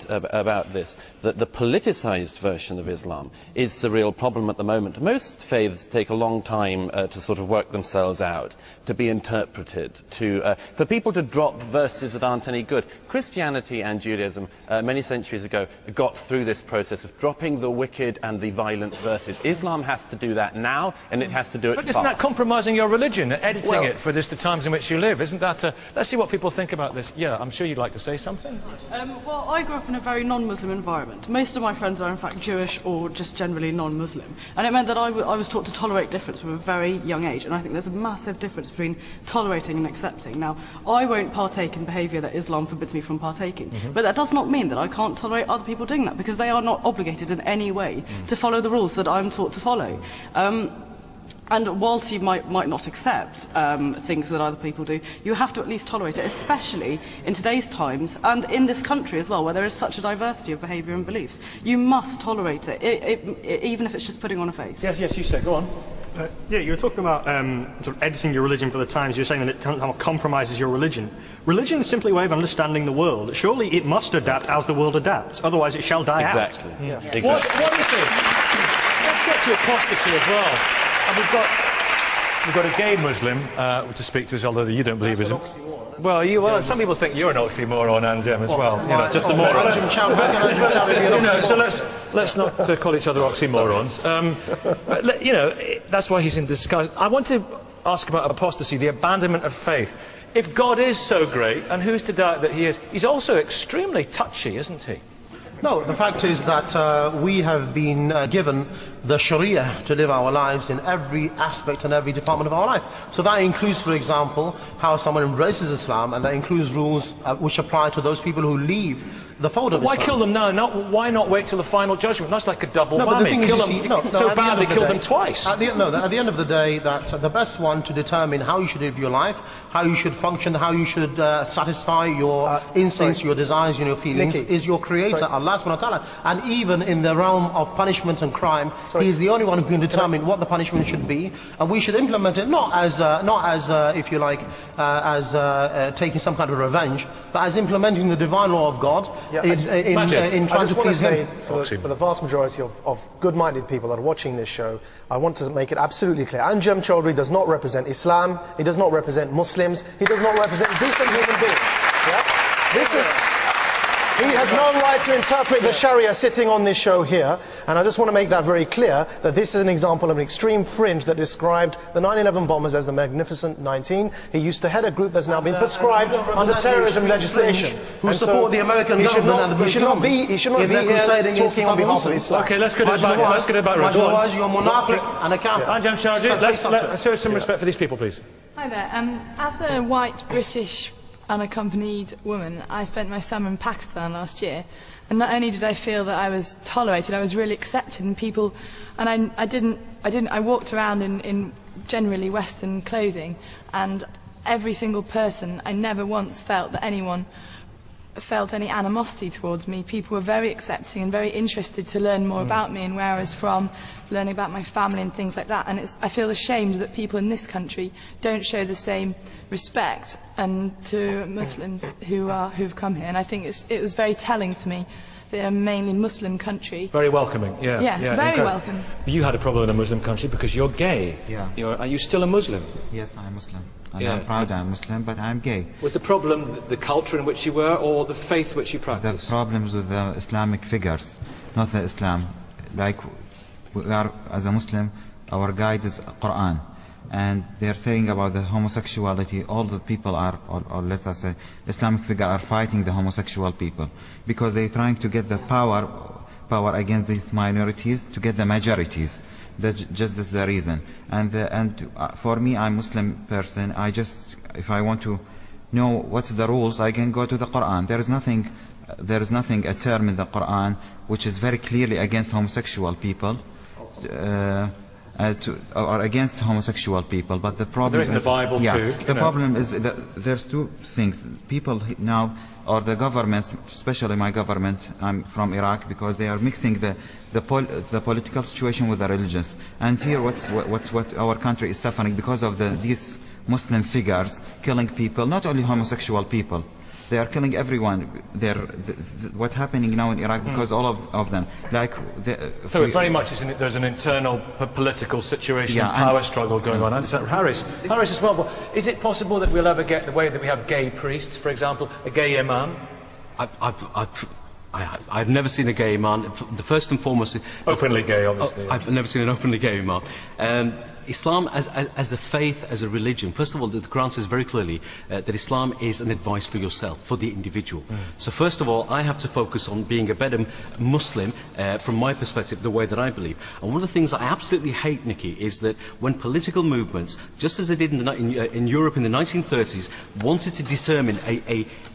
about this, that the politicized version of Islam is the real problem at the moment. Most faiths take a long time to sort of work themselves out, to be interpreted, for people to drop verses that aren't any good. Christianity and Judaism, many centuries ago, got through this process of dropping the wicked and the violent verses. Islam has to do that now, and it has to do it fast. But isn't that compromising your religion, editing it for the times in which you live? Isn't that let's see what people think about this. Yeah, I'm sure you'd like to say something. Well, I grew up in a very non-Muslim environment. Most of my friends are in fact Jewish or just generally non-Muslim, and it meant that I was taught to tolerate difference from a very young age, and I think there's a massive difference between tolerating and accepting. Now, I won't partake in behaviour that Islam forbids me from partaking, but that does not mean that I can't tolerate other people doing that, because they are not obligated in any way to follow the rules that I'm taught to follow. And whilst you might not accept things that other people do, you have to at least tolerate it, especially in today's times and in this country as well, where there is such a diversity of behaviour and beliefs. You must tolerate it, even if it's just putting on a face. Yes, you say. Go on. Yeah, you were talking about sort of editing your religion for the times. You're saying that it compromises your religion. Religion is simply a way of understanding the world. Surely it must adapt as the world adapts, otherwise it shall die out. Exactly. Yeah. Exactly. What is this? Let's get to apostasy as well. And we've got a gay Muslim to speak to us, although you don't believe isn't. Well, some people think you're an oxymoron, Anjem, as well. You know, just a moron. So let's not call each other oxymorons. But, you know, that's why he's in disguise. I want to ask about apostasy, the abandonment of faith. If God is so great, and who's to doubt that he is, he's also extremely touchy, isn't he? No, the fact is that we have been given the Sharia to live our lives in every aspect and every department of our life. So that includes, for example, how someone embraces Islam, and that includes rules which apply to those people who leave the fold of Islam. Why kill them now? Why not wait till the final judgment? That's like a double whammy. But the thing is, kill them so badly, kill them twice. At the end of the day, that the best one to determine how you should live your life, how you should function, how you should satisfy your instincts, your desires, and your feelings, is your Creator, Allah subhanahu wa ta'ala. And even in the realm of punishment and crime, He is the only one who can determine what the punishment should be, and we should implement it not as if you like, taking some kind of revenge, but as implementing the divine law of God. In trying to please Him. For the vast majority of good-minded people that are watching this show, I want to make it absolutely clear. Anjem Choudhury does not represent Islam, he does not represent Muslims, he does not represent decent human beings. Yeah? He has no right to interpret the Sharia sitting on this show here, and I just want to make that very clear, that this is an example of an extreme fringe that described the 9/11 bombers as the Magnificent 19. He used to head a group that's now been prescribed under terrorism legislation. Who support the American government and the British government. He should not be here talking on behalf of Islam. Okay, let's get it back. Otherwise, you're a munafiq and a kafir. Anjem Choudhury, let's show some respect for these people, please. Hi there. As a white British unaccompanied woman, I spent my summer in Pakistan last year, and not only did I feel that I was tolerated, I was really accepted, and people, and I walked around in generally Western clothing, and every single person, I never once felt that anyone felt any animosity towards me. People were very accepting and very interested to learn more about me and where I was from, learning about my family and things like that. And I feel ashamed that people in this country don't show the same respect and to Muslims who've come here. And I think it was very telling to me that in a mainly Muslim country. Very welcoming, yeah. Yeah, very welcome. You had a problem in a Muslim country because you're gay. Yeah. Are you still a Muslim? Yes, I'm Muslim. And I'm proud I'm Muslim, but I'm gay. Was the problem the culture in which you were, or the faith which you practiced? The problems with the Islamic figures, not the Islam. Like, we are, as a Muslim, our guide is Quran. And they're saying about the homosexuality, all the people are, or let's say, Islamic figures are fighting the homosexual people. Because they're trying to get the power against these minorities, to get the majorities. Just that's the reason. And for me, I'm a Muslim person. If I want to know what's the rules, I can go to the Quran. There is nothing a term in the Quran which is very clearly against homosexual people. Or against homosexual people, but the problem is in the Bible too. The problem is that there's two things. People now, or the governments, especially my government, I'm from Iraq, because they are mixing the political situation with the religious. And here, what our country is suffering because of these Muslim figures killing people, not only homosexual people. They are killing everyone. What's happening now in Iraq because all of them. So it very much there's an internal political situation, power struggle going on. Harris as well. But is it possible that we'll ever get the way that we have gay priests, for example, a gay imam? I've never seen a gay imam. The first and foremost, openly gay, obviously. I've never seen an openly gay imam. Islam as a faith, as a religion, first of all, the Quran says very clearly that Islam is an advice for yourself, for the individual. So first of all, I have to focus on being a better Muslim from my perspective, the way that I believe. And one of the things I absolutely hate, Nikki, is that when political movements, just as they did in Europe in the 1930s, wanted to determine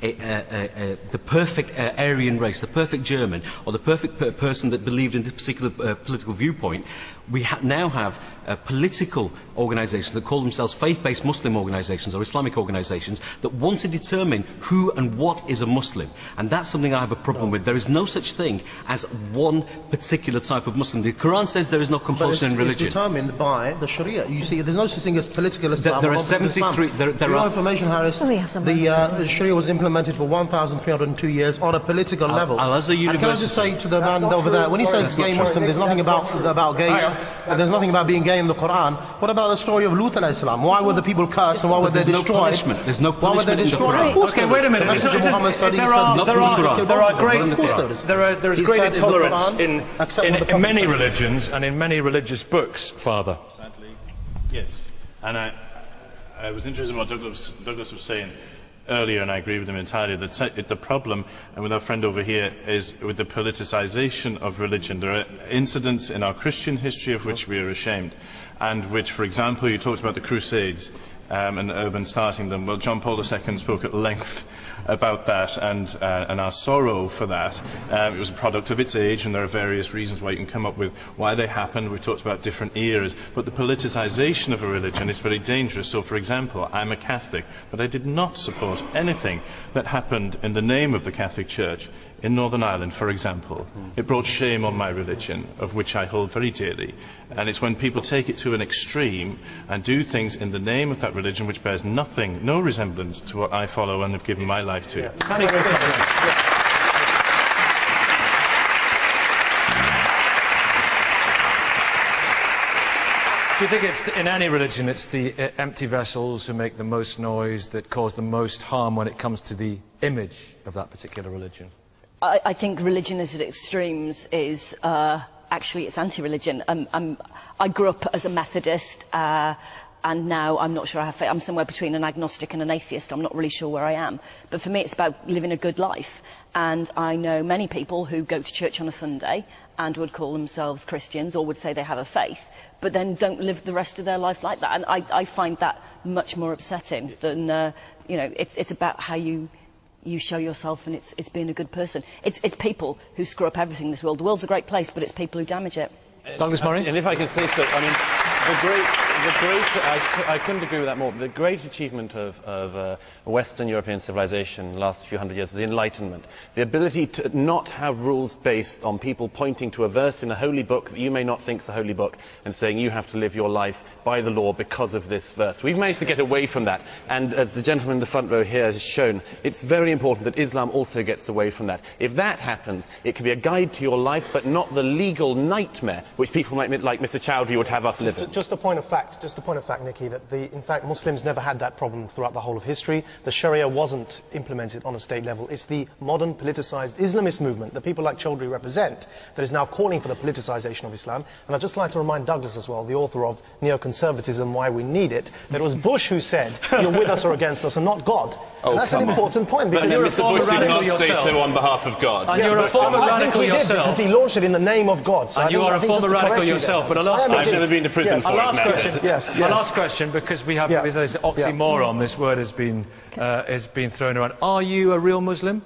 the perfect Aryan race, the perfect German, or the perfect person that believed in a particular political viewpoint, we now have political organisations that call themselves faith-based Muslim organisations or Islamic organisations that want to determine who and what is a Muslim. And that's something I have a problem with. There is no such thing as one particular type of Muslim. The Quran says there is no compulsion in religion. It's determined by the Sharia. You see, there's no such thing as political Islam. There are 73... For your information, Harris, the Sharia was implemented for 1,302 years on a political level. Al-Azhar University... Can I just say to the man over there, when he says gay Muslim, there's nothing about gay... There's nothing about being gay in the Quran. What about the story of Lut alayhi salam? Why were the people cursed and why were they destroyed? There's no punishment in the Quran. Okay, wait a minute. There is great intolerance in many religions and in many religious books, Father. Sadly, yes. And I was interested in what Douglas was saying earlier, and I agree with him entirely, that the problem, and with our friend over here, is with the politicisation of religion. There are incidents in our Christian history of which we are ashamed, and which, for example, you talked about the Crusades and Urban starting them. Well, John Paul II spoke at length about that and our sorrow for that. It was a product of its age, and there are various reasons why you can come up with why they happened. We've talked about different eras, but the politicisation of a religion is very dangerous. So, for example, I'm a Catholic, but I did not support anything that happened in the name of the Catholic Church in Northern Ireland, for example. It brought shame on my religion, of which I hold very dearly. And it's when people take it to an extreme and do things in the name of that religion which bears nothing, no resemblance to what I follow and have given my life to. Do you think it's, in any religion, it's the empty vessels who make the most noise, that cause the most harm when it comes to the image of that particular religion? I think religion as at extremes is actually it's anti-religion. I grew up as a Methodist, and now I'm not sure I have faith. I'm somewhere between an agnostic and an atheist. I'm not really sure where I am. But for me, it's about living a good life. And I know many people who go to church on a Sunday and would call themselves Christians or would say they have a faith, but then don't live the rest of their life like that. And I find that much more upsetting than, you know, it's about how you show yourself, and it's being a good person. It's people who screw up everything in this world. The world's a great place, but it's people who damage it. Douglas Murray? And if I can say so, I mean, I couldn't agree with that more. The great achievement of Western European civilization in the last few hundred years, the Enlightenment, the ability to not have rules based on people pointing to a verse in a holy book that you may not think is a holy book and saying you have to live your life by the law because of this verse. We've managed to get away from that, and as the gentleman in the front row here has shown, it's very important that Islam also gets away from that. If that happens, it can be a guide to your life, but not the legal nightmare which people like Mr. Chowdhury would have us live in. Just a point of fact, Nikki, that in fact Muslims never had that problem throughout the whole of history. The Sharia wasn't implemented on a state level. It's the modern politicized Islamist movement that people like Chowdhury represent that is now calling for the politicization of Islam. And I'd just like to remind Douglas as well, the author of Neoconservatism, Why We Need It, that it was Bush who said, you're with us or against us, and not God. Oh, and that's an important point. But Because Mr. Bush did not say so on behalf of God. And you're a former radical yourself. Because he launched it in the name of God. So and you are a former radical yourself. But I've never been to prison for it. My last question, because we have this oxymoron, this word has been thrown around. Are you a real Muslim?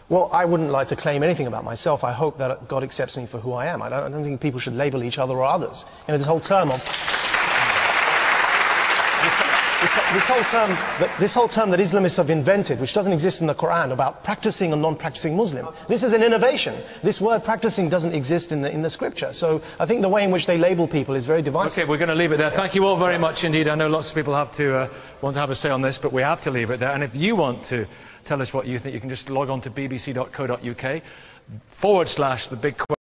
Well, I wouldn't like to claim anything about myself. I hope that God accepts me for who I am. I don't think people should label each other or others. You know, this whole term of... this whole term that Islamists have invented, which doesn't exist in the Quran, about practicing and non-practicing Muslim, this is an innovation. This word practicing doesn't exist in the scripture. So I think the way in which they label people is very divisive. Okay, we're going to leave it there. Thank you all very much indeed. I know lots of people have to want to have a say on this, but we have to leave it there. And if you want to tell us what you think, you can just log on to bbc.co.uk /the big question.